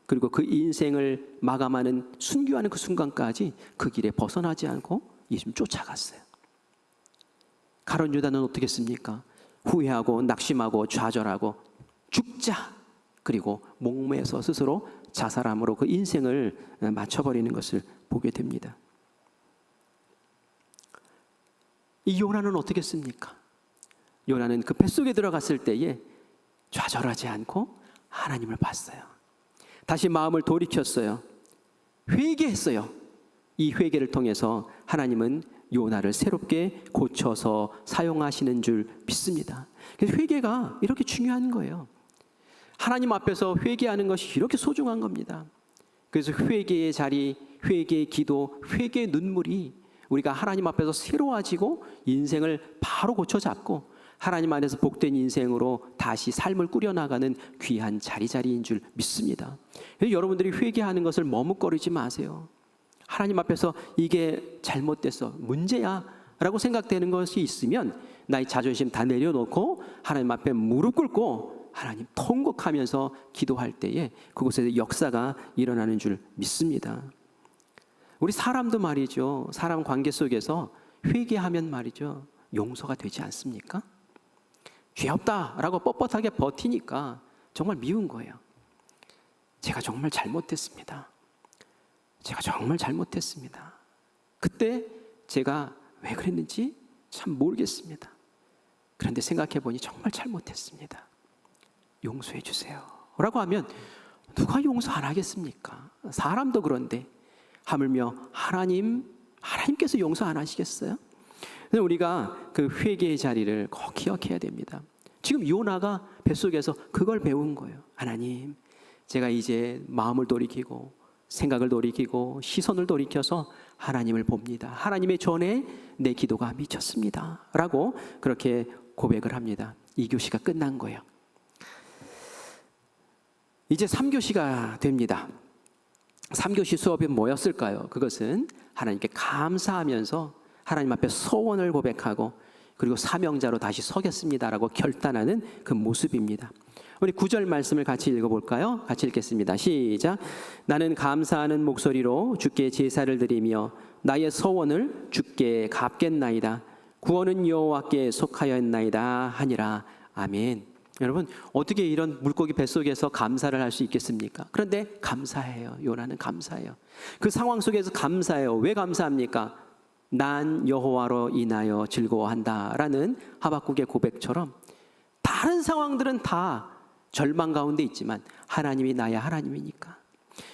그리고 그 인생을 마감하는 순교하는 그 순간까지 그 길에 벗어나지 않고 예수님 쫓아갔어요. 가룟 유다는 어떻게 했습니까? 후회하고 낙심하고 좌절하고 죽자 그리고 목매서 스스로 자살함으로 그 인생을 마쳐버리는 것을 보게 됩니다. 이 요나는 어떻게 했습니까? 요나는 그 뱃속에 들어갔을 때에 좌절하지 않고 하나님을 봤어요. 다시 마음을 돌이켰어요. 회개했어요. 이 회개를 통해서 하나님은 요나를 새롭게 고쳐서 사용하시는 줄 믿습니다. 그래서 회개가 이렇게 중요한 거예요. 하나님 앞에서 회개하는 것이 이렇게 소중한 겁니다. 그래서 회개의 자리, 회개의 기도, 회개의 눈물이 우리가 하나님 앞에서 새로워지고 인생을 바로 고쳐잡고 하나님 안에서 복된 인생으로 다시 삶을 꾸려나가는 귀한 자리인 줄 믿습니다. 그래서 여러분들이 회개하는 것을 머뭇거리지 마세요. 하나님 앞에서 이게 잘못됐어, 문제야 라고 생각되는 것이 있으면 나의 자존심 다 내려놓고 하나님 앞에 무릎 꿇고 하나님 통곡하면서 기도할 때에 그곳에서 역사가 일어나는 줄 믿습니다. 우리 사람도 말이죠. 사람 관계 속에서 회개하면 말이죠. 용서가 되지 않습니까? 죄 없다라고 뻣뻣하게 버티니까 정말 미운 거예요. 제가 정말 잘못했습니다. 제가 정말 잘못했습니다. 그때 제가 왜 그랬는지 참 모르겠습니다. 그런데 생각해 보니 정말 잘못했습니다. 용서해 주세요 라고 하면 누가 용서 안 하겠습니까? 사람도 그런데 하물며 하나님께서 용서 안 하시겠어요? 그래서 우리가 그 회개의 자리를 꼭 기억해야 됩니다. 지금 요나가 뱃속에서 그걸 배운 거예요. 하나님, 제가 이제 마음을 돌이키고 생각을 돌이키고 시선을 돌이켜서 하나님을 봅니다. 하나님의 전에 내 기도가 미쳤습니다 라고 그렇게 고백을 합니다. 2교시가 끝난 거예요. 이제 3교시가 됩니다. 3교시 수업이 뭐였을까요? 그것은 하나님께 감사하면서 하나님 앞에 소원을 고백하고 그리고 사명자로 다시 서겠습니다라고 결단하는 그 모습입니다. 우리 9절 말씀을 같이 읽어볼까요? 같이 읽겠습니다. 시작. 나는 감사하는 목소리로 주께 제사를 드리며 나의 소원을 주께 갚겠나이다. 구원은 여호와께 속하였나이다 하니라. 아멘. 여러분, 어떻게 이런 물고기 뱃속에서 감사를 할 수 있겠습니까? 그런데 감사해요. 요나는 감사해요. 그 상황 속에서 감사해요. 왜 감사합니까? 난 여호와로 인하여 즐거워한다라는 하박국의 고백처럼 다른 상황들은 다 절망 가운데 있지만 하나님이 나의 하나님이니까,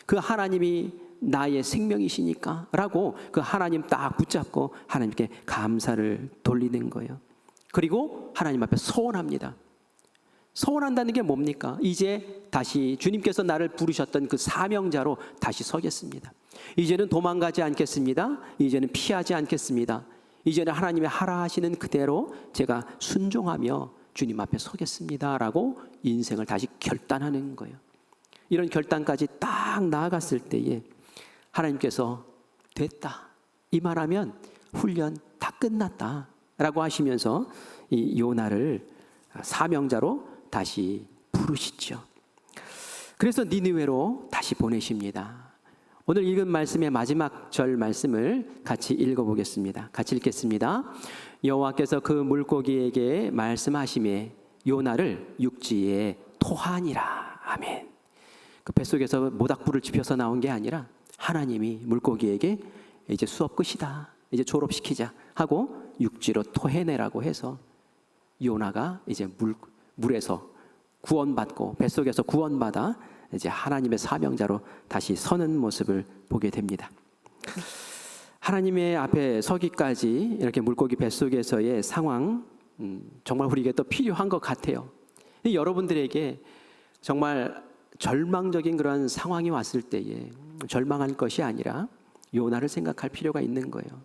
그 하나님이 나의 생명이시니까 라고 그 하나님 딱 붙잡고 하나님께 감사를 돌리는 거예요. 그리고 하나님 앞에 소원합니다. 소원한다는 게 뭡니까? 이제 다시 주님께서 나를 부르셨던 그 사명자로 다시 서겠습니다. 이제는 도망가지 않겠습니다. 이제는 피하지 않겠습니다. 이제는 하나님의 하라 하시는 그대로 제가 순종하며 주님 앞에 서겠습니다 라고 인생을 다시 결단하는 거예요. 이런 결단까지 딱 나아갔을 때에 하나님께서 됐다, 이 말하면 훈련 다 끝났다 라고 하시면서 이 요나를 사명자로 다시 부르시죠. 그래서 니느웨로 다시 보내십니다. 오늘 읽은 말씀의 마지막 절 말씀을 같이 읽어보겠습니다. 같이 읽겠습니다. 여호와께서 그 물고기에게 말씀하시매 요나를 육지에 토하니라. 아멘. 그 뱃속에서 모닥불을 지펴서 나온 게 아니라 하나님이 물고기에게 이제 수업 끝이다, 이제 졸업시키자 하고 육지로 토해내라고 해서 요나가 이제 물에서 구원받고 뱃속에서 구원받아 이제 하나님의 사명자로 다시 서는 모습을 보게 됩니다. 하나님의 앞에 서기까지 이렇게 물고기 뱃속에서의 상황, 정말 우리에게 또 필요한 것 같아요. 여러분들에게 정말 절망적인 그런 상황이 왔을 때에 절망할 것이 아니라 요나를 생각할 필요가 있는 거예요.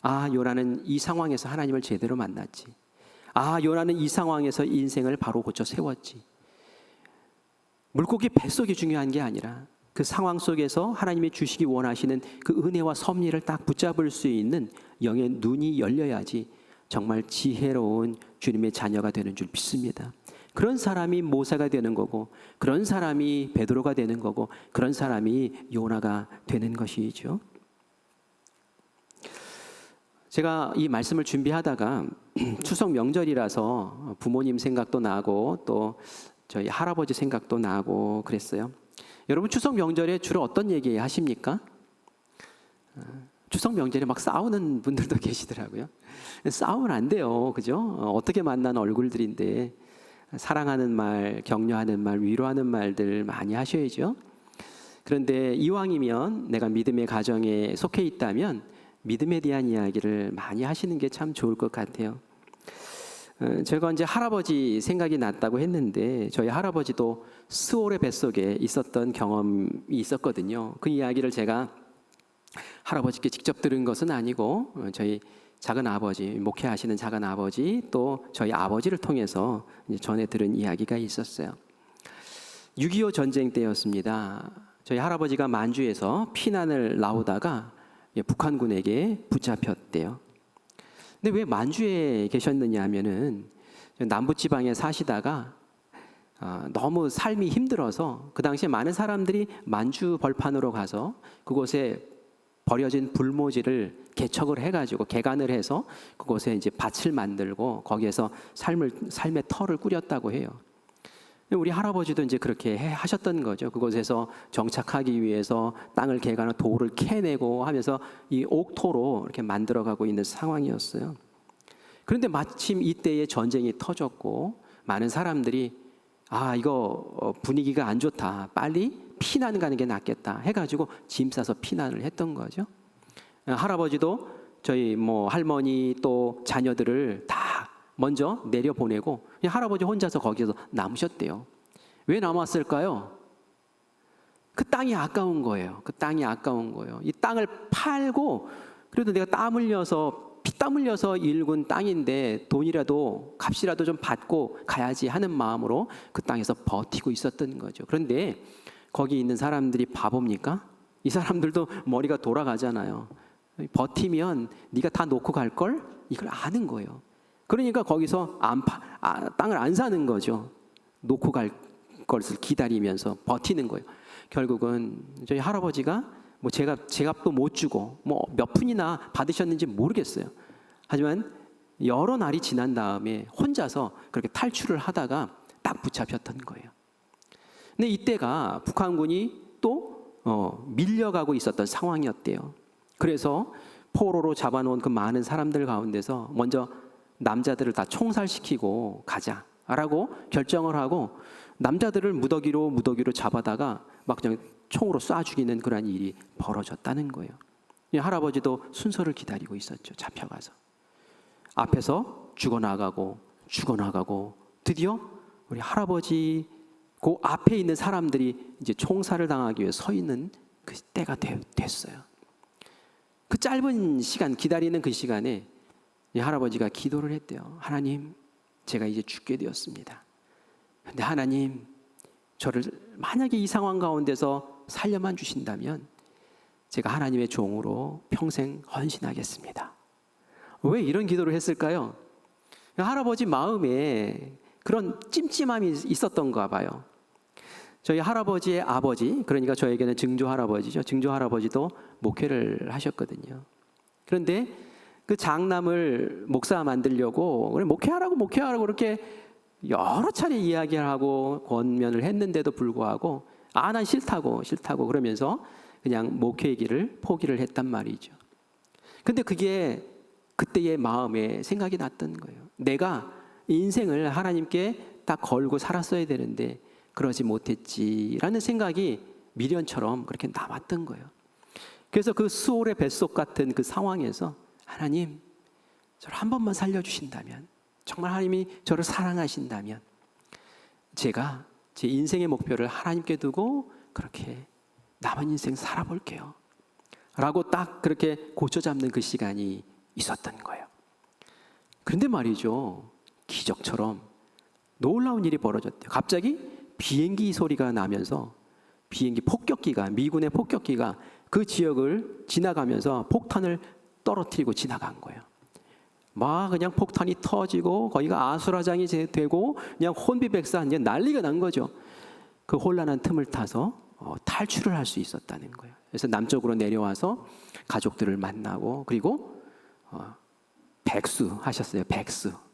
아, 요나는 이 상황에서 하나님을 제대로 만났지. 아, 요나는 이 상황에서 인생을 바로 고쳐 세웠지. 물고기 뱃속이 중요한 게 아니라 그 상황 속에서 하나님이 주시기 원하시는 그 은혜와 섭리를 딱 붙잡을 수 있는 영의 눈이 열려야지 정말 지혜로운 주님의 자녀가 되는 줄 믿습니다. 그런 사람이 모세가 되는 거고, 그런 사람이 베드로가 되는 거고, 그런 사람이 요나가 되는 것이죠. 제가 이 말씀을 준비하다가 추석 명절이라서 부모님 생각도 나고 또 저희 할아버지 생각도 나고 그랬어요. 여러분, 추석 명절에 주로 어떤 얘기 하십니까? 추석 명절에 막 싸우는 분들도 계시더라고요. 싸우면 안 돼요, 그죠? 어떻게 만난 얼굴들인데 사랑하는 말, 격려하는 말, 위로하는 말들 많이 하셔야죠. 그런데 이왕이면 내가 믿음의 가정에 속해 있다면 믿음에 대한 이야기를 많이 하시는 게 참 좋을 것 같아요. 제가 이제 할아버지 생각이 났다고 했는데 저희 할아버지도 스올의 뱃속에 있었던 경험이 있었거든요. 그 이야기를 제가 할아버지께 직접 들은 것은 아니고 저희 작은 아버지, 목회하시는 작은 아버지, 또 저희 아버지를 통해서 전해 들은 이야기가 있었어요. 6.25 전쟁 때였습니다. 저희 할아버지가 만주에서 피난을 나오다가 북한군에게 붙잡혔대요. 근데 왜 만주에 계셨느냐 하면은 남부지방에 사시다가 너무 삶이 힘들어서 그 당시에 많은 사람들이 만주 벌판으로 가서 그곳에 버려진 불모지를 개척을 해가지고 개간을 해서 그곳에 이제 밭을 만들고 거기에서 삶의 터를 꾸렸다고 해요. 우리 할아버지도 이제 그렇게 하셨던 거죠. 그곳에서 정착하기 위해서 땅을 개가는 돌을 캐내고 하면서 이 옥토로 이렇게 만들어가고 있는 상황이었어요. 그런데 마침 이때에 전쟁이 터졌고 많은 사람들이 이거 분위기가 안 좋다. 빨리 피난 가는 게 낫겠다 해가지고 짐 싸서 피난을 했던 거죠. 할아버지도 저희 할머니 또 자녀들을 다 먼저 내려보내고 그냥 할아버지 혼자서 거기서 남으셨대요. 왜 남았을까요? 그 땅이 아까운 거예요. 그 땅이 아까운 거예요. 이 땅을 팔고 그래도 내가 피땀 흘려서 일군 땅인데 돈이라도 값이라도 좀 받고 가야지 하는 마음으로 그 땅에서 버티고 있었던 거죠. 그런데 거기 있는 사람들이 바보입니까? 이 사람들도 머리가 돌아가잖아요. 버티면 네가 다 놓고 갈 걸? 이걸 아는 거예요. 그러니까 거기서 땅을 안 사는 거죠. 놓고 갈 것을 기다리면서 버티는 거예요. 결국은 저희 할아버지가 제값도 못 주고 몇 푼이나 받으셨는지 모르겠어요. 하지만 여러 날이 지난 다음에 혼자서 그렇게 탈출을 하다가 딱 붙잡혔던 거예요. 근데 이때가 북한군이 또 밀려가고 있었던 상황이었대요. 그래서 포로로 잡아놓은 그 많은 사람들 가운데서 먼저 남자들을 다 총살시키고 가자라고 결정을 하고 남자들을 무더기로 잡아다가 막 그냥 총으로 쏴 죽이는 그런 일이 벌어졌다는 거예요. 할아버지도 순서를 기다리고 있었죠. 잡혀가서 앞에서 죽어나가고 드디어 우리 할아버지 그 앞에 있는 사람들이 이제 총살을 당하기 위해 서 있는 그 때가 됐어요. 그 짧은 시간 기다리는 그 시간에 이 할아버지가 기도를 했대요. 하나님, 제가 이제 죽게 되었습니다. 근데 하나님, 저를 만약에 이 상황 가운데서 살려만 주신다면 제가 하나님의 종으로 평생 헌신하겠습니다. 왜 이런 기도를 했을까요? 할아버지 마음에 그런 찜찜함이 있었던가 봐요. 저희 할아버지의 아버지, 그러니까 저에게는 증조 할아버지죠. 증조 할아버지도 목회를 하셨거든요. 그런데 그 장남을 목사 만들려고 그래 목회하라고 그렇게 여러 차례 이야기를 하고 권면을 했는데도 불구하고 난 싫다고 그러면서 그냥 목회의 길을 포기를 했단 말이죠. 근데 그게 그때의 마음에 생각이 났던 거예요. 내가 인생을 하나님께 딱 걸고 살았어야 되는데 그러지 못했지라는 생각이 미련처럼 그렇게 남았던 거예요. 그래서 그 수월의 뱃속 같은 그 상황에서 하나님, 저를 한 번만 살려주신다면, 정말 하나님이 저를 사랑하신다면 제가 제 인생의 목표를 하나님께 두고 그렇게 남은 인생 살아볼게요 라고 딱 그렇게 고쳐잡는 그 시간이 있었던 거예요. 그런데 말이죠, 기적처럼 놀라운 일이 벌어졌대요. 갑자기 비행기 소리가 나면서 비행기 폭격기가, 미군의 폭격기가 그 지역을 지나가면서 폭탄을 떨어뜨리고 지나간 거예요. 막 그냥 폭탄이 터지고 거기가 아수라장이 되고 그냥 혼비백산, 이제 난리가 난 거죠. 그 혼란한 틈을 타서 탈출을 할 수 있었다는 거예요. 그래서 남쪽으로 내려와서 가족들을 만나고 그리고 백수하셨어요.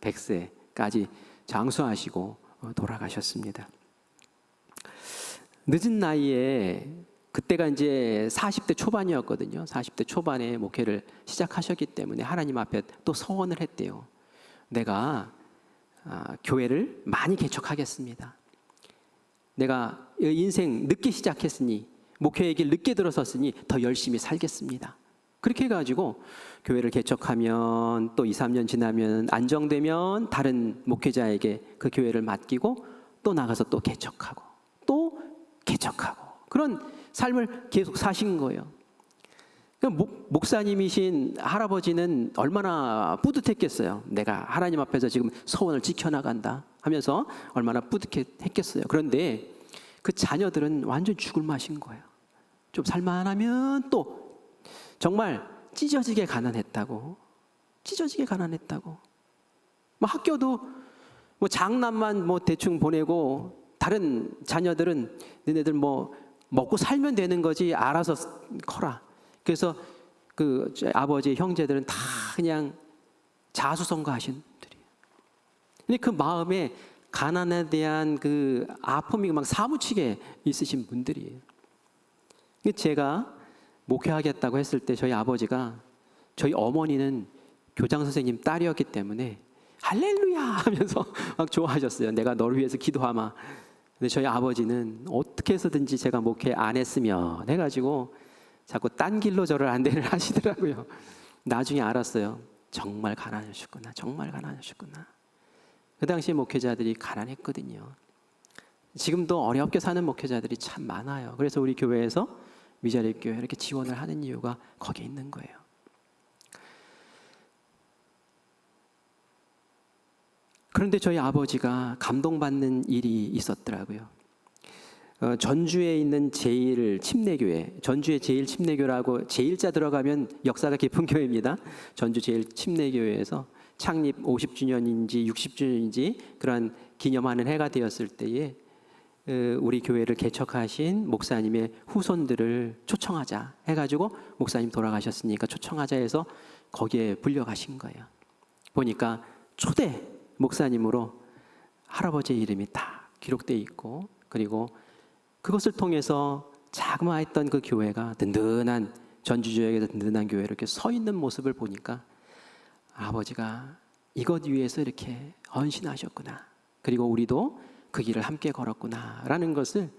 백세까지 장수하시고 돌아가셨습니다. 늦은 나이에 그때가 이제 40대 초반이었거든요. 40대 초반에 목회를 시작하셨기 때문에 하나님 앞에 또 서원을 했대요. 내가 교회를 많이 개척하겠습니다. 내가 인생 늦게 시작했으니 목회의 길 늦게 들어섰으니 더 열심히 살겠습니다. 그렇게 해가지고 교회를 개척하면 또 2, 3년 지나면 안정되면 다른 목회자에게 그 교회를 맡기고 또 나가서 또 개척하고 또 개척하고 그런 삶을 계속 사신 거예요. 목사님이신 할아버지는 얼마나 뿌듯했겠어요. 내가 하나님 앞에서 지금 소원을 지켜나간다 하면서 얼마나 뿌듯했겠어요. 그런데 그 자녀들은 완전 죽을 맛인 거예요. 좀 살만하면 또 정말 찢어지게 가난했다고. 학교도 장남만 장남만 보내고 다른 자녀들은 너네들 먹고 살면 되는 거지 알아서 커라. 그래서 그 아버지의 형제들은 다 그냥 자수성가하신 분들이에요. 근데 그 마음에 가난에 대한 그 아픔이 막 사무치게 있으신 분들이에요. 제가 목회하겠다고 했을 때 저희 아버지가, 저희 어머니는 교장 선생님 딸이었기 때문에 할렐루야 하면서 막 좋아하셨어요. 내가 너를 위해서 기도하마. 근데 저희 아버지는 어떻게 해서든지 제가 목회 안 했으면 해가지고 자꾸 딴 길로 저를 안내를 하시더라고요. 나중에 알았어요. 정말 가난하셨구나. 정말 가난하셨구나. 그 당시에 목회자들이 가난했거든요. 지금도 어렵게 사는 목회자들이 참 많아요. 그래서 우리 교회에서 미자립교회 이렇게 지원을 하는 이유가 거기에 있는 거예요. 그런데 저희 아버지가 감동받는 일이 있었더라고요. 전주에 있는 제1침례교회, 전주의 제1침례교라고 제1자 들어가면 역사가 깊은 교회입니다. 전주 제1침례교회에서 창립 50주년인지 60주년인지 그런 기념하는 해가 되었을 때에 우리 교회를 개척하신 목사님의 후손들을 초청하자 해가지고, 목사님 돌아가셨으니까 초청하자 해서 거기에 불려가신 거예요. 보니까 초대 목사님으로 할아버지의 이름이 다 기록되어 있고, 그리고 그것을 통해서 자그마했던 그 교회가 든든한, 전주 지역에서 든든한 교회로 이렇게 서 있는 모습을 보니까 아버지가 이것 위해서 이렇게 헌신하셨구나, 그리고 우리도 그 길을 함께 걸었구나 라는 것을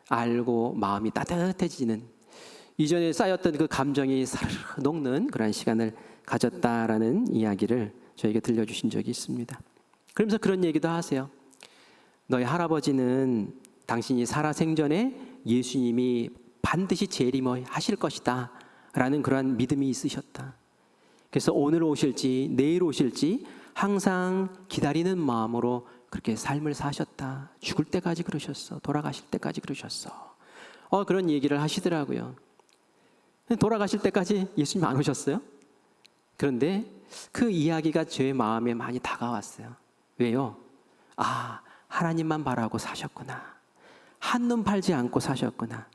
알고 마음이 따뜻해지는, 이전에 쌓였던 그 감정이 사르르 녹는 그런 시간을 가졌다라는 이야기를 저에게 들려주신 적이 있습니다. 그러면서 그런 얘기도 하세요. 너희 할아버지는 당신이 살아생전에 예수님이 반드시 재림하실 것이다 라는 그러한 믿음이 있으셨다. 그래서 오늘 오실지 내일 오실지 항상 기다리는 마음으로 그렇게 삶을 사셨다. 죽을 때까지 그러셨어. 돌아가실 때까지 그러셨어. 그런 얘기를 하시더라고요. 돌아가실 때까지 예수님 안 오셨어요? 그런데 그 이야기가 제 마음에 많이 다가왔어요. 왜요? 하나님만 바라고 사셨구나. 한눈 팔지 않고 사셨구나.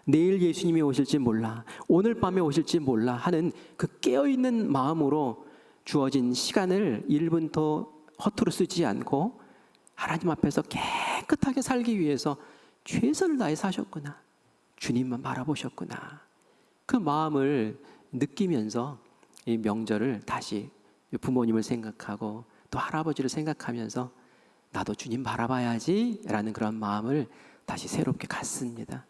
내일 예수님이 오실지 몰라, 오늘 밤에 오실지 몰라 하는 그 깨어있는 마음으로 주어진 시간을 1분도 허투루 쓰지 않고 하나님 앞에서 깨끗하게 살기 위해서 최선을 다해 사셨구나. 주님만 바라보셨구나. 그 마음을 느끼면서 이 명절을 다시 부모님을 생각하고 또 할아버지를 생각하면서 나도 주님 바라봐야지 라는 그런 마음을 다시 새롭게 갖습니다.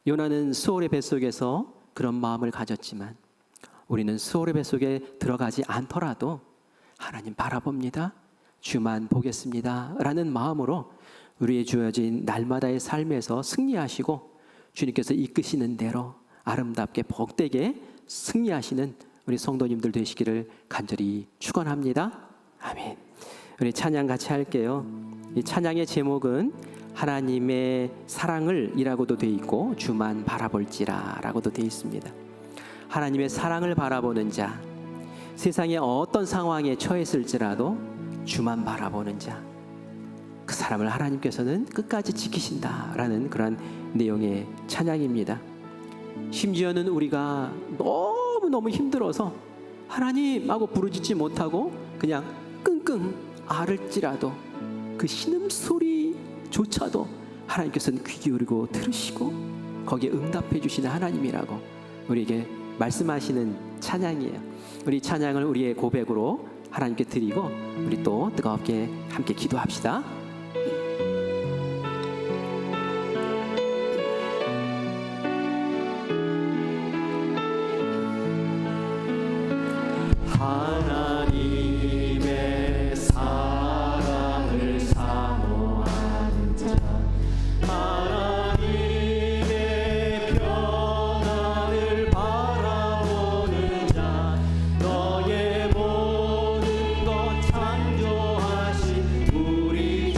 요나는 수월의 뱃속에서 그런 마음을 가졌지만 우리는 수월의 뱃속에 들어가지 않더라도 하나님 바라봅니다. 주만 보겠습니다 라는 마음으로 우리의 주어진 날마다의 삶에서 승리하시고 주님께서 이끄시는 대로 아름답게 복되게 승리하시는 우리 성도님들 되시기를 간절히 축원합니다. 아멘. 우리 찬양 같이 할게요. 이 찬양의 제목은 하나님의 사랑을 이라고도 돼 있고 주만 바라볼지라 라고도 돼 있습니다. 하나님의 사랑을 바라보는 자, 세상의 어떤 상황에 처했을지라도 주만 바라보는 자, 그 사람을 하나님께서는 끝까지 지키신다라는 그런 내용의 찬양입니다. 심지어는 우리가 너무너무 힘들어서 하나님 하고 부르짖지 못하고 그냥 끙끙 앓을지라도 그 신음소리조차도 하나님께서는 귀 기울이고 들으시고 거기에 응답해 주시는 하나님이라고 우리에게 말씀하시는 찬양이에요. 우리 찬양을 우리의 고백으로 하나님께 드리고 우리 또 뜨겁게 함께 기도합시다. 하나님의 사랑을 사모하는 자, 하나님의 평안을 바라보는 자, 너의 모든 것 창조하신 우리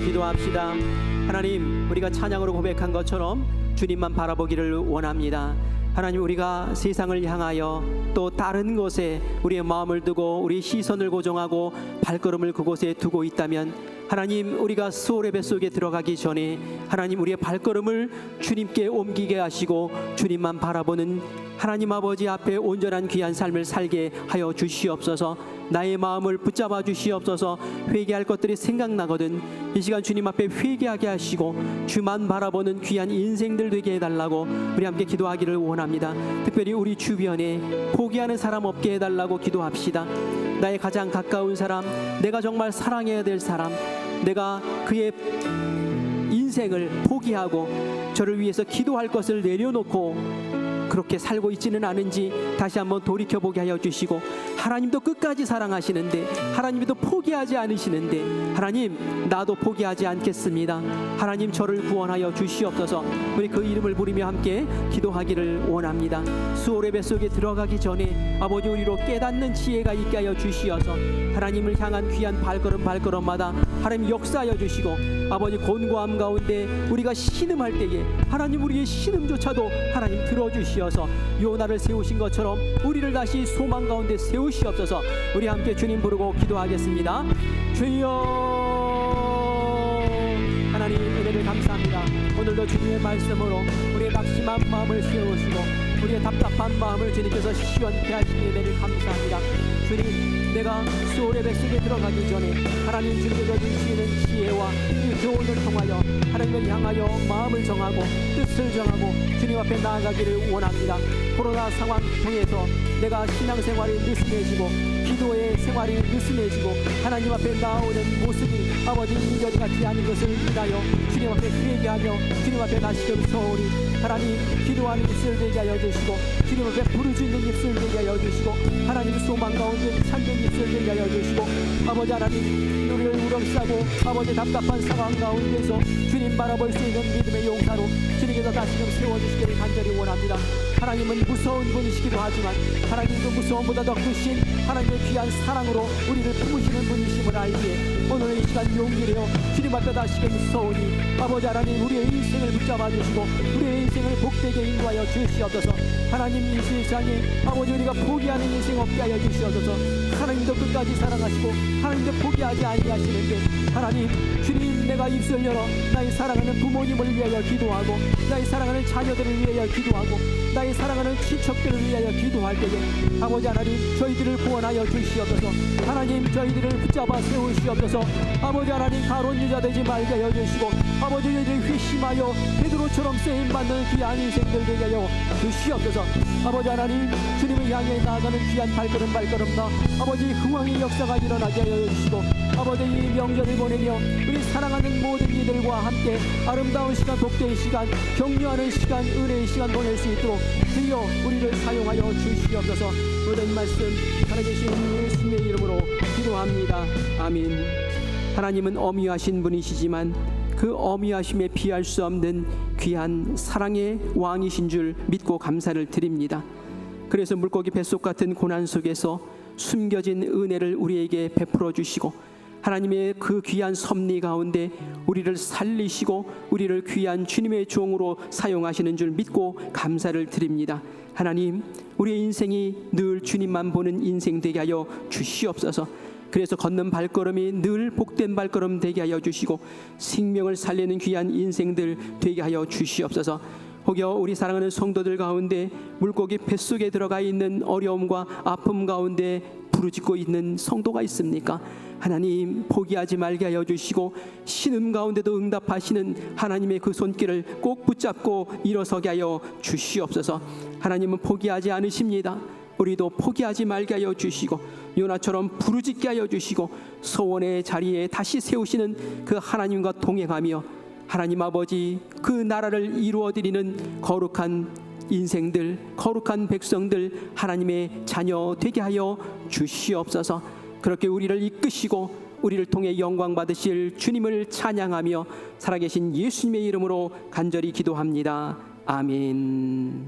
기도합시다. 하나님, 우리가 찬양으로 고백한 것처럼 주님만 바라보기를 원합니다. 하나님, 우리가 세상을 향하여 또 다른 곳에 우리의 마음을 두고 우리 시선을 고정하고 발걸음을 그곳에 두고 있다면 하나님, 우리가 수월의 뱃속에 들어가기 전에 하나님, 우리의 발걸음을 주님께 옮기게 하시고 주님만 바라보는 하나님 아버지 앞에 온전한 귀한 삶을 살게 하여 주시옵소서. 나의 마음을 붙잡아 주시옵소서. 회개할 것들이 생각나거든 이 시간 주님 앞에 회개하게 하시고 주만 바라보는 귀한 인생들 되게 해달라고 우리 함께 기도하기를 원합니다. 특별히 우리 주변에 포기하는 사람 없게 해달라고 기도합시다. 나의 가장 가까운 사람, 내가 정말 사랑해야 될 사람, 내가 그의 인생을 포기하고 저를 위해서 기도할 것을 내려놓고 그렇게 살고 있지는 않은지 다시 한번 돌이켜보게 하여 주시고, 하나님도 끝까지 사랑하시는데 하나님도 포기하지 않으시는데 하나님, 나도 포기하지 않겠습니다. 하나님, 저를 구원하여 주시옵소서. 우리 그 이름을 부르며 함께 기도하기를 원합니다. 수월의 뱃속에 들어가기 전에 아버지, 우리로 깨닫는 지혜가 있게 하여 주시어서 하나님을 향한 귀한 발걸음마다 하나님 역사하여 주시고, 아버지 곤고함 가운데 우리가 신음할 때에 하나님, 우리의 신음조차도 하나님 들어주시어서 요나를 세우신 것처럼 우리를 다시 소망 가운데 세우시옵소서. 우리 함께 주님 부르고 기도하겠습니다. 주여, 하나님 은혜를 감사합니다. 오늘도 주님의 말씀으로 우리의 낙심한 마음을 세우시고 우리의 답답한 마음을 주님께서 시원케 하시는 은혜를 감사합니다. 주님, 내가 수월의 뱃속에 들어가기 전에 하나님 주님께서 주시는 지혜와 이 교훈을 통하여 하나님을 향하여 마음을 정하고 뜻을 정하고 주님 앞에 나아가기를 원합니다. 코로나 상황 통해서 내가 신앙생활이 느슨해지고 기도의 생활이 느슨해지고 하나님 앞에 나오는 모습이 아버지 이전이 같지 않은 것을 인하여 주님 앞에 회개하며 주님 앞에 다시금 서오니 하나님, 기도하는 입술 되게 하여 주시고 주님 앞에 부르짖는 입술 되게 하여 주시고 하나님 소망 가운데 찾는 입술 되게 하여 주시고 아버지 하나님, 우리를 우렁싸고 아버지 답답한 상황 가운데서 주님 바라볼 수 있는 믿음의 용사로 주님께서 다시금 세워주시기를 간절히 원합니다. 하나님은 무서운 분이시기도 하지만 하나님, 그 무서움보다 더 크신 하나님의 귀한 사랑으로 우리를 품으시는 분이심을 알기에 오늘 이 시간 용기를 내어 주님 앞에 다시금 서오니 아버지 하나님, 우리의 인생을 붙잡아 주시고 우리의 인생을 복되게 인도하여 주시옵소서. 하나님, 이 세상에 아버지 우리가 포기하는 인생 없게 하여 주시옵소서. 하나님도 끝까지 사랑하시고 하나님도 포기하지 아니하시는데 하나님, 주님, 내가 입술 열어 나의 사랑하는 부모님을 위하여 기도하고 나의 사랑하는 자녀들을 위하여 기도하고 나의 사랑하는 친척들을 위하여 기도할 때에 아버지 하나님, 저희들을 구원하여 주시옵소서. 하나님, 저희들을 붙잡아 세우시옵소서. 아버지 하나님, 가론 유자 되지 말게 하여 주시고 아버지, 저희들이 회심하여 베드로처럼 쓰임받는 귀한 인생들 되게 하여 주시옵소서. 아버지 하나님, 주님을 향해 나아가는 귀한 발걸음다 아버지 흥왕의 역사가 일어나게 하여 주시고 아버지, 이 명절을 보내며 우리 사랑하는 모든 이들과 함께 아름다운 시간, 복된 시간, 격려하는 시간, 은혜의 시간 보낼 수 있도록 주여 우리를 사용하여 주시옵소서. 모든 말씀 살아계신 예수님의 이름으로 기도합니다. 아멘. 하나님은 어미하신 분이시지만 그 어미하심에 비할 수 없는 귀한 사랑의 왕이신 줄 믿고 감사를 드립니다. 그래서 물고기 뱃속 같은 고난 속에서 숨겨진 은혜를 우리에게 베풀어 주시고 하나님의 그 귀한 섭리 가운데 우리를 살리시고 우리를 귀한 주님의 종으로 사용하시는 줄 믿고 감사를 드립니다. 하나님, 우리의 인생이 늘 주님만 보는 인생 되게 하여 주시옵소서. 그래서 걷는 발걸음이 늘 복된 발걸음 되게 하여 주시고 생명을 살리는 귀한 인생들 되게 하여 주시옵소서. 혹여 우리 사랑하는 성도들 가운데 물고기 뱃속에 들어가 있는 어려움과 아픔 가운데 부르짖고 있는 성도가 있습니까? 하나님, 포기하지 말게 하여 주시고 신음 가운데도 응답하시는 하나님의 그 손길을 꼭 붙잡고 일어서게 하여 주시옵소서. 하나님은 포기하지 않으십니다. 우리도 포기하지 말게 하여 주시고 요나처럼 부르짖게 하여 주시고 소원의 자리에 다시 세우시는 그 하나님과 동행하며 하나님 아버지, 그 나라를 이루어드리는 거룩한 인생들, 거룩한 백성들, 하나님의 자녀 되게 하여 주시옵소서. 그렇게 우리를 이끄시고 우리를 통해 영광 받으실 주님을 찬양하며 살아계신 예수님의 이름으로 간절히 기도합니다. 아멘.